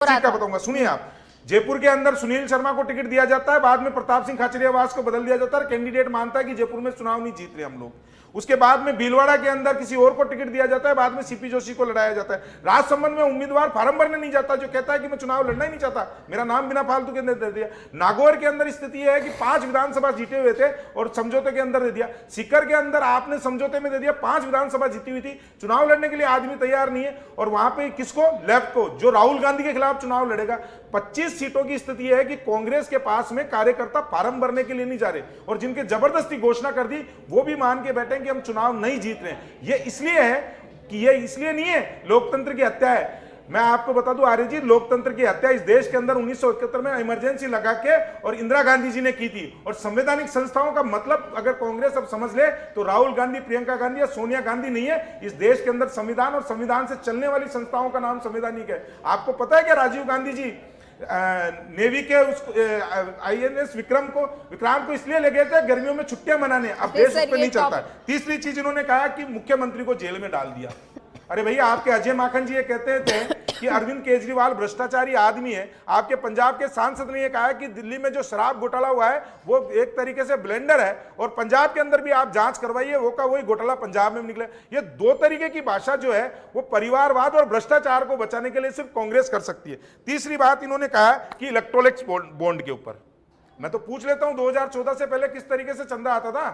चीज का बताऊंगा, सुनिए आप। जयपुर के अंदर सुनील शर्मा को टिकट दिया जाता है, बाद में प्रताप सिंह खाचरियावास को बदल दिया जाता है, कैंडिडेट मानता है कि जयपुर में चुनाव नहीं जीत रहे हम लोग। उसके बाद में भीलवाड़ा के अंदर किसी और को टिकट दिया जाता है, बाद में सीपी जोशी को लड़ाया जाता है। राजसमंद में उम्मीदवार फार्म भरने नहीं जाता, जो कहता है कि मैं चुनाव लड़ना ही नहीं चाहता, मेरा नाम बिना फालतू के अंदर दे दिया। नागौर के अंदर स्थिति है कि 5 विधानसभा जीते हुए थे और समझौते के अंदर दे दिया। सीकर के अंदर आपने समझौते में दे दिया, 5 विधानसभा जीती हुई थी, चुनाव लड़ने के लिए आदमी तैयार नहीं है। और वहां पे किसको, लेफ्ट को, जो राहुल गांधी के खिलाफ चुनाव लड़ेगा। 25 सीटों की स्थिति है कि कांग्रेस के पास में कार्यकर्ता फार्म भरने के लिए नहीं जा रहे, और जिनके जबरदस्ती घोषणा कर दी वो भी मान के बैठे कि हम चुनाव नहीं जीत रहे हैं। ये इसलिए है कि ये इसलिए नहीं है लोकतंत्र की हत्या है। मैं आपको बता दूं आर्य जी, लोकतंत्र की हत्या इस देश के अंदर 1971 में इमरजेंसी लगा के और इंदिरा गांधी जी ने की थी। और संवैधानिक संस्थाओं का मतलब अगर कांग्रेस अब समझ ले तो राहुल गांधी, प्रियंका गांधी या सोनिया गांधी नहीं है। इस देश के अंदर संविधान और संविधान से चलने वाली संस्थाओं का नाम संवैधानिक है। आपको पता है क्या, राजीव गांधी जी नेवी के उस INS विक्रांत को इसलिए ले गए थे गर्मियों में छुट्टियां मनाने, अब देश उस पर नहीं चलता। तीसरी चीज इन्होंने कहा कि मुख्यमंत्री को जेल में डाल दिया। अरे भैया, आपके अजय माखन जी ये कहते थे कि अरविंद केजरीवाल भ्रष्टाचारी आदमी है। आपके पंजाब के सांसद ने ये कहा कि दिल्ली में जो शराब घोटाला हुआ है वो एक तरीके से ब्लेंडर है, और पंजाब के अंदर भी आप जांच करवाइए, वो का वही घोटाला पंजाब में निकले। ये 2 तरीके की भाषा जो है वो परिवारवाद और भ्रष्टाचार को बचाने के लिए सिर्फ कांग्रेस कर सकती है। तीसरी बात इन्होंने कहा कि इलेक्ट्रोनिक्स बॉन्ड के ऊपर मैं तो पूछ लेता हूं, 2014 से पहले किस तरीके से चंदा आता था,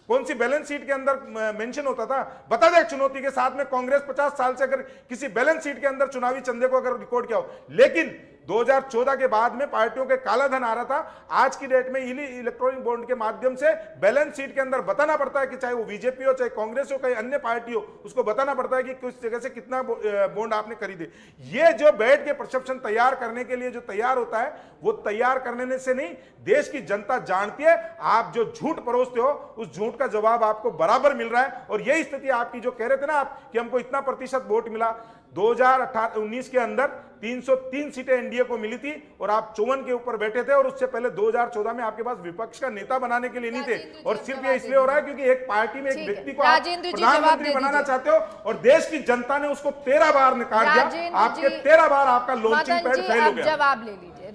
कौन सी बैलेंस शीट के अंदर मेंशन होता था, बता दे। चुनौती के साथ में कांग्रेस 50 साल से अगर किसी बैलेंस शीट के अंदर चुनावी चंदे को अगर रिकॉर्ड किया हो, लेकिन 2014 के बाद में पार्टियों के काला धन आ रहा था। आज की डेट में इलेक्ट्रॉनिक बॉन्ड के माध्यम से बैलेंस शीट के अंदर बताना पड़ता है कि चाहे वो बीजेपी हो, चाहे कांग्रेस हो, कहीं अन्य पार्टी हो, उसको बताना पड़ता है कि किस जगह से कितना बॉन्ड आपने खरीदे। ये जो बैठ के परसेप्शन तैयार करने के लिए जो तैयार होता है, वो तैयार करने से नहीं, देश की जनता जानती है। आप जो झूठ परोसते हो उस झूठ का जवाब आपको बराबर मिल रहा है। और यही स्थिति आपकी, जो कह रहे थे ना आप कि हमको इतना प्रतिशत वोट मिला, 2019 के अंदर 303 सीटें एनडीए को मिली थी और आप 54 के ऊपर बैठे थे। और उससे पहले 2014 में आपके पास विपक्ष का नेता बनाने के लिए नहीं थे। और सिर्फ ये इसलिए हो रहा है क्योंकि एक पार्टी में एक व्यक्ति को आप प्रधानमंत्री बनाना चाहते हो, और देश की जनता ने उसको 13 बार निकाल दिया। आपके 13 बार आपका लॉन्चिंग पैड फेल हो गया। जवाब ले लीजिए।